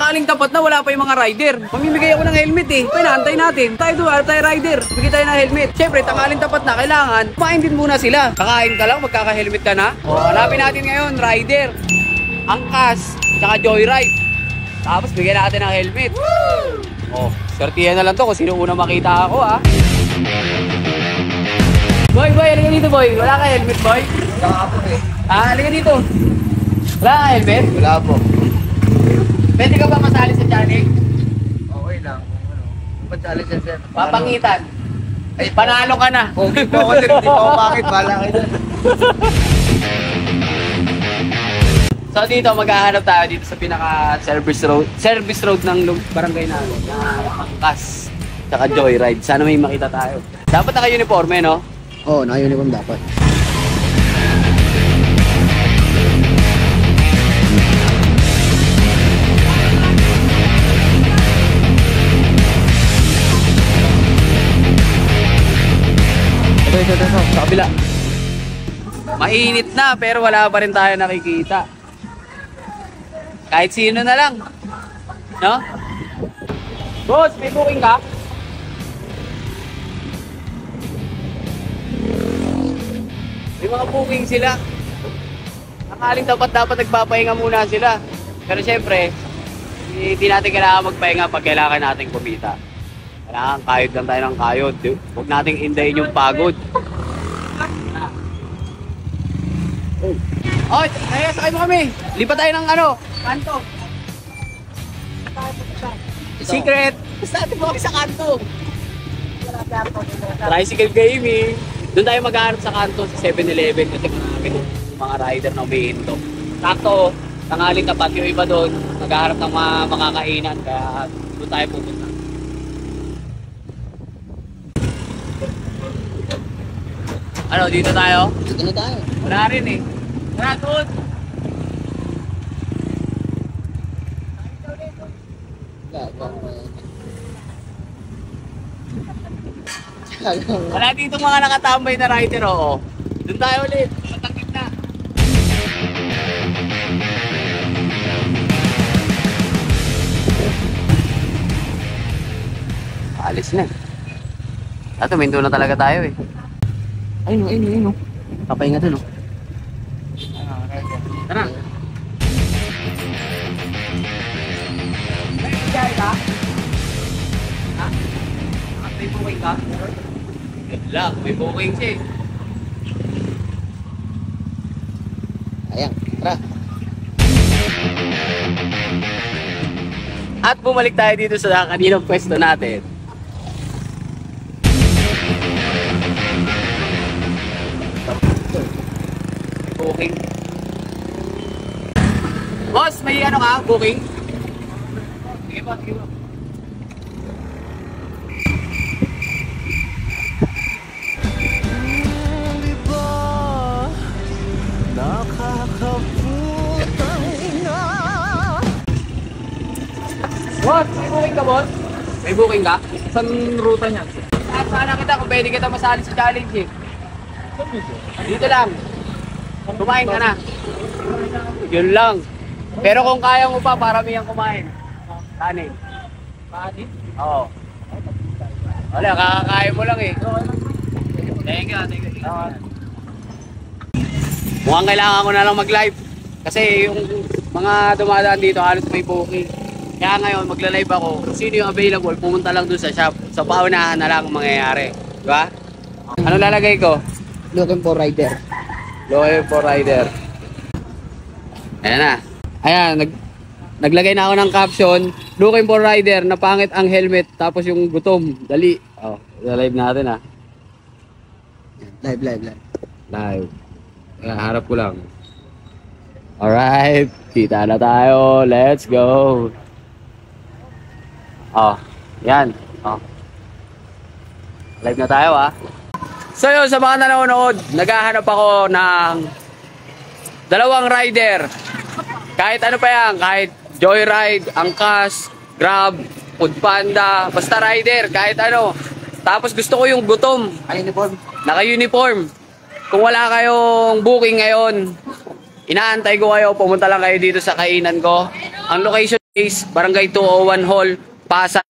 Tanghaling tapat na, wala pa yung mga rider. Mamimigay ako ng helmet eh. Pinaantay natin. Tayo doon, tayo rider. Bigay tayo ng helmet. Siyempre, tanghaling tapat na, kailangan kumain din muna sila. Kakain ka lang, magkaka-helmet ka na. O, hanapin natin ngayon, rider, angkas, tsaka joyride. Tapos bigyan natin ng helmet. O, sortihan na lang to kung sino una makita ako ha. Boy, halika dito boy. Wala ka helmet boy? Wala po eh. Halika dito. Wala ka helmet? Wala po. Pwede ka ba masali sa challenge? Okay lang. Pag-challenge yan, sir. Papangitan. Ay, panalo ka na. Kung di po ako, sir. Di po ako bakit. Bahala kayo dun. So dito, maghahanap tayo dito sa pinaka-service road ng barangay namin. Na angkas. Tsaka joyride. Sana may makita tayo. Dapat naka-uniforme, no? Oo, naka-uniform dapat. Ito, sa kabila. Mainit na, pero wala pa rin tayo nakikita. Kahit sino na lang. No? Boss, may booking ka? May mga booking sila. Tanghaling dapat nagpapahinga muna sila. Pero syempre, hindi natin kailangan magpahinga pag kailangan natin kumita. Kailangan kayod lang tayo ng kayod. Huwag nating indayin yung pagod. Oh, sakay mo kami. Lipat tayo ng kanto. Secret. Basta natin mo kami sa kanto. Tricycle gaming. Doon tayo maghahanap sa kanto sa 7-Eleven kasi marami mga rider na umihinto. Sakto, tanghaling tapat yung iba doon. Maghahanap ng mga makakainan kaya doon tayo pupunta. Ano, dito tayo? Dito na tayo. Wala rin eh. Tara, doon! Wala dito mga nakatambay na rider, oo. Doon tayo ulit. Matangkip na. Alis na. Tuminto na talaga tayo eh. Ayun. Papahinga doon, no? Tara. May bigay ka? Ha? May booking ka? Good luck, may booking siya eh. Ayan, tara. At bumalik tayo dito sa kaninang pwesto natin. Booking. Boss, may booking? Sige po. Boss, may booking ka, boss? May booking ka? Saan ruta niya? Sana kita kung pwede kita masali sa challenge eh. Dito lang. Kumain ka na. Yun lang. Pero kung kaya mo pa, paramihan kumain. Kanin. Kanin? Oo. Wala, kakakain mo lang eh. Thank you. Mukhang kailangan ko na lang mag-live. Kasi yung mga dumadaan dito, halos may booking. Kaya ngayon, magla-live ako. Kung sino yung available, pumunta lang dun sa shop. So, paunahan na lang ang mangyayari. Diba? Ano lalagay ko? Looking for rider. Looking for rider. Ayan na. Ayan, naglagay na ako ng caption. Looking for rider, napangit ang helmet. Tapos yung gutom. Dali. Oh, live natin ah. Live. Live. Ayan, harap ko lang. Alright. Kita na tayo. Let's go. Oh, yan. Oh. Live na tayo ah. So yun, sa mga nanonood, naghahanap ako ng dalawang rider. Kahit ano pa yan, kahit joyride, angkas, grab, foodpanda, basta rider, kahit ano. Tapos gusto ko yung gutom. Uniform. Naka-uniform. Kung wala kayong booking ngayon, inaantay ko kayo, pumunta lang kayo dito sa kainan ko. Ang location Barangay 201 Hall, Pasay.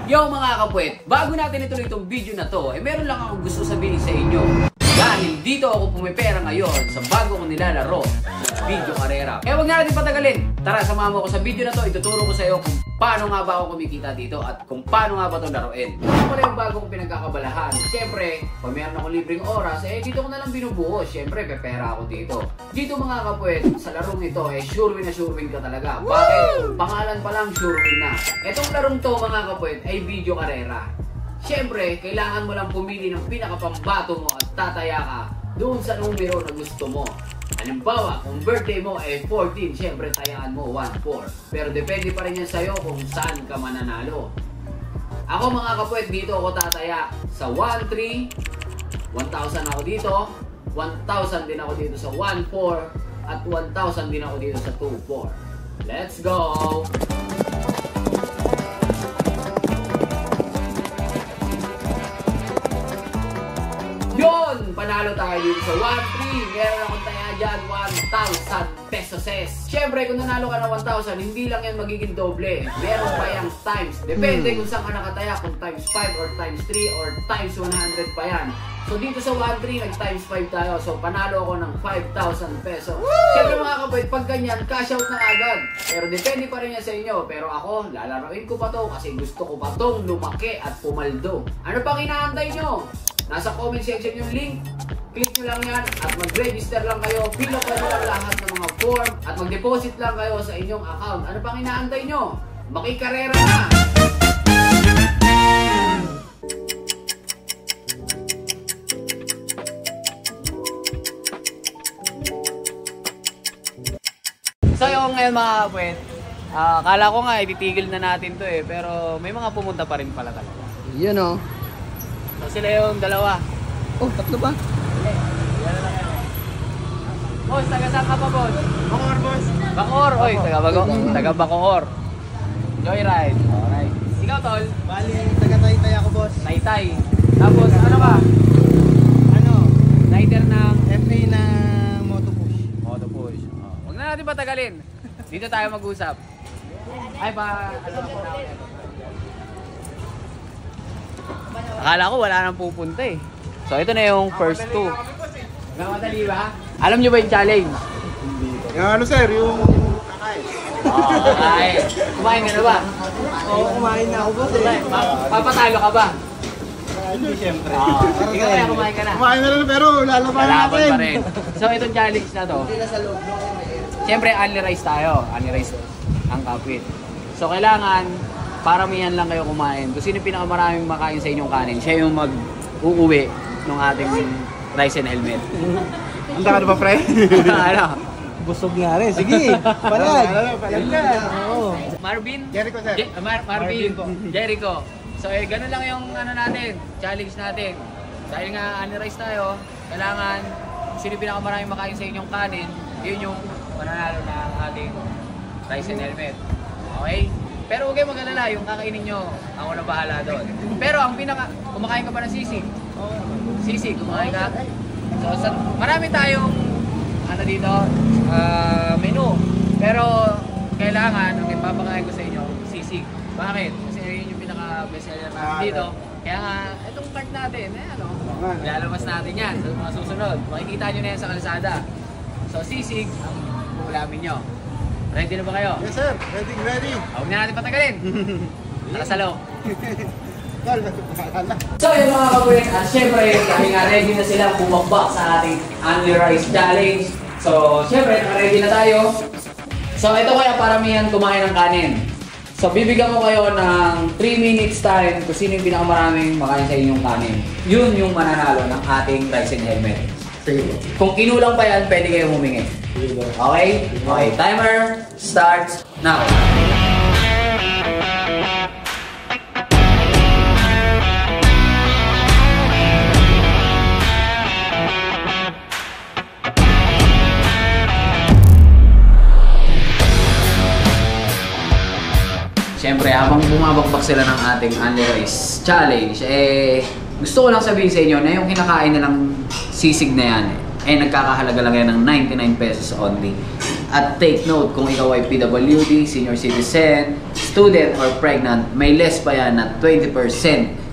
Yo mga kapwet, bago natin ituloy itong video na to, meron lang akong gusto sabihin sa inyo. Dahil dito ako pumipera ngayon sa bago kong nilalaro, video karera. Huwag na natin patagalin. Tara, samahan mo ako sa video na to. Ituturo ko sa iyo kung paano nga ba ako kumikita dito at kung paano nga ba itong laruin. Ito pala yung bagong pinagkakabalahan. Siyempre, pag meron ako libreng oras, dito ko na lang binubuhos. Siyempre, pepera ako dito. Dito mga kapwet, sa larong ito, sure win ka talaga. Bakit? Pangalan pa lang, sure win na. Itong larong to mga kapwet ay video karera. Siyempre, kailangan mo lang pumili ng pinakapambato mo at tataya ka doon sa numero na gusto mo. Halimbawa, kung birthday mo ay 14, siyempre tayaan mo 1-4. Pero depende pa rin yan sa'yo kung saan ka mananalo. Ako mga kapwet, dito ako tataya sa 1-3, 1,000 ako dito, 1,000 din ako dito sa 1-4, at 1,000 din ako dito sa 2-4. Let's go! Yun! Panalo tayo dito sa 1-3. Meron akong taya dyan, 1,000 pesos. Siyempre, kung nanalo ka ng 1,000, hindi lang yan magiging doble. Meron pa yung times. Depende kung saan ka nakataya, kung times 5 or times 3 or times 100 pa yan. So dito sa 1-3, nag-times 5 tayo. So panalo ako ng 5,000 pesos. Siyempre mga kapatid, pag ganyan, cash out na agad. Pero depende pa rin yan sa inyo. Pero ako, lalaroin ko pa to kasi gusto ko pa tong lumaki at pumaldo. Ano pang inaantay nyo? Nasa comment section yung link. Click nyo lang yan at mag-register lang kayo. Fill up nyo lang lahat ng mga form at mag-deposit lang kayo sa inyong account. Ano pang inaantay nyo? Makikarera na! So yung ngayon mga kapwet, akala ko nga ititigil na natin to pero may mga pumunta pa rin pala talaga. Yun o. So sila yung dalawa. Oh, tatlo ba? Yan na lang yan. Boss, taga saan ka pa, boss? Bacoor, boss. Bacoor, oy, taga Bacoor. Joyride. Alright. Ikaw, tol? Bali, taga-Taytay ako, boss. Taytay. Tapos, ano ka? Ano? Rider ng FA na Motopush. Motopush. Huwag na natin patagalin. Dito tayo mag-usap. Ay, ano ako na ako. Akala ko wala nang pupunta So ito na yung first two. Namadali ba? Alam nyo ba yung challenge? Yung ano, sir, yung kakain. Kakain. Kumain ka na ba? Oo, kumain na ako, boss. Papatalo ka ba? Hindi, siyempre. Ikaw kaya kumain ka na? Kumain na rin, pero lalaban Lalaban natin. pa rin. So itong challenge na to, siyempre only rice tayo. Only rice ang kapit. So kailangan paramihan lang kayo kumain. Kung sino pinakamaraming makain sa inyong kanin, siya yung mag-uuwi ng ating rice and helmet. Handa ka na ba, pre? Ano? Busog nga rin. Sige, palag. Palag ka. Oo. Marvin? Jericho, sir. Marvin. Jericho. So ganun lang yung ano natin, challenge natin. Dahil nga only rice tayo, kailangan sino pinakamaraming makain sa inyong kanin, yun yung mananalo ng ating rice and helmet. Okay? Pero huwag kayo mag-alala, yung kakainin nyo, ako na bahala doon. Pero ang kumakain ka pa ng sisig? Sisig, kumakain ka? So, marami tayong, dito, menu. Pero, kailangan, ang ipapakain ko sa inyo, sisig. Bakit? Kasi yun yung pinaka-best seller natin dito. Kaya nga, itong cart natin, lalabas natin yan sa mga susunod. Makikita nyo na yan sa kalsada. So, sisig, ang ulamin nyo. Ready na ba kayo? Yes, sir. Ready. Huwag na natin patagalin. Tara sa loob. So, yung mga kabulit, at syempre, kami nga ready na sila bumabak sa ating Only Rice Challenge. So, syempre, ready na tayo. So, ito kaya paramihan kumain ng kanin. So, bibigyan ko kayo ng 3 minutes time kung sino yung pinakamaraming makain sa inyong kanin. Yun yung mananalo ng ating rice and helmet. Kung kinulang pa yan, pwede kayo humingi. Okay? Okay, timer starts now. Siyempre, habang bumabakbak sila ng ating Only Rice Challenge, gusto ko lang sabihin sa inyo na yung kinakain nilang sisig na yan, nagkakahalaga lang yan ng 99 pesos only. At take note, kung ikaw ay PWD, senior citizen, student, or pregnant, may less pa yan na 20%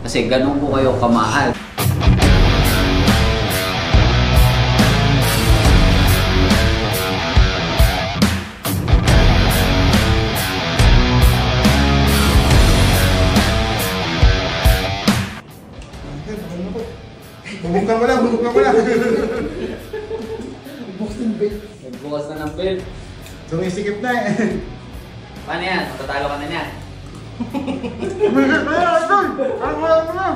kasi ganun po kayo kamahal. Bubuksan mo lang. Nagbukas na ng bell. Sumisikip na eh. Paano yan? Matatalo ka na niyan. Sumisikip na yan, idol! Ano na?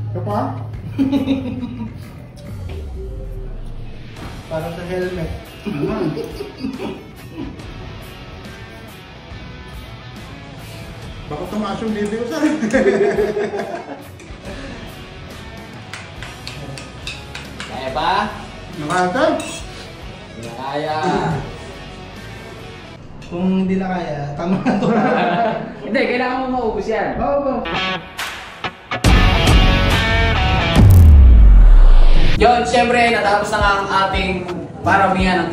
Ito pa? Parang sa helmet. Baka tumaas yung bibig ko sa Kaya ba? Nakata? Hindi na kaya. Kung hindi na kaya, tama na to. Hindi, kailangan mo maubos yan. Oo. Yun, syempre, natapos na nga ang ating paramihan ng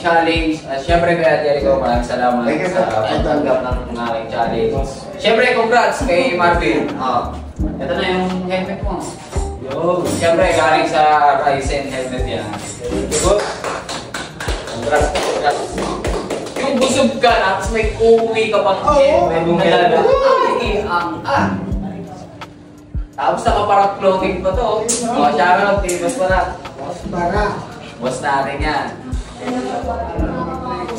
challenge. Syempre, Kuya Jericho, maraming salamat Thank you, sa sir. pagtanggap ng aking challenge. Syempre, congrats kay Marvin. Ito na yung helmet mo. Yo, syempre, galing sa Ryzen helmet yan. Congrats. Yung busog ka, tapos may uuwi ka pang helmet. Tapos nakaparang clothing pa to. Shoutout, famous pa na. Boss natin yan.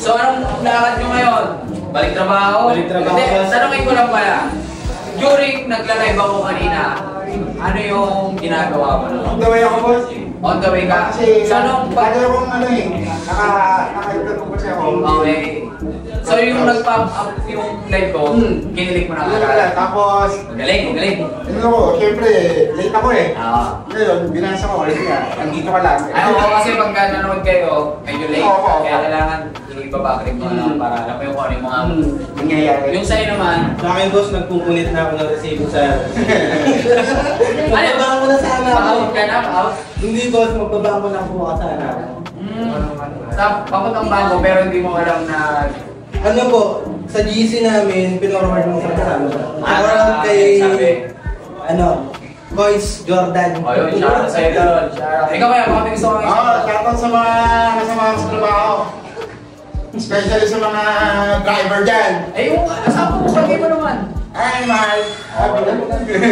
So anong lakad nyo ngayon? Balik trabaho? Hindi, tanongin ko lang pala. During nagla-live ako kanina, ano yung ginagawa mo? On the way ako, boss. On the way ka? Kasi, So anong lagi akong ano eh, naka-edad ko kasi ako. Okay. So yung nag-pop up yung live ko, kinilig mo na agad. Tapos, Magaling. ano ko, syempre, late ako eh. Ngayon, binasa ko, alis nga, nandito ka lang. Ano ko kasi pagka nanonood kayo, medyo late. Oo. Kaya kailangan i-backtrack mo lang para alam mo yung kung ano yung mga nangyayari. Yung sa'yo naman, Sa akin, boss, nagpupunit na ako ng resibo sa... ano? Magbabahan ko na sana ako. Pa-out ka na, pa-out? Hindi, boss, magbabahan ko lang po ako sana ako. Sa papuntang bangko pero hindi mo alam na Ano po, sa GC namin, pinorward mo sa kasama. Shoutout kay... sabi. Ano, Boys Jordan. O yun, shoutout sa'yo doon. Ikaw kaya, baka may gusto kang Shoutout sa mga kasama ko sa trabaho. Especially sa mga driver dyan. Eh yung asawa mo, pati mo naman. Ay, mahal.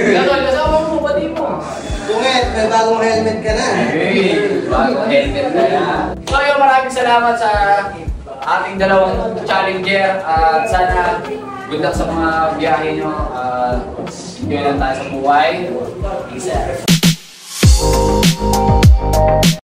Gasol, kasama mo, pati mo. Bunget, may bagong helmet ka na. Hey, bagong helmet na yan. So yun, maraming salamat sa ating dalawang challenger at sana good luck sa mga biyahe nyo. Yun lang tayo sa buhay. Peace out.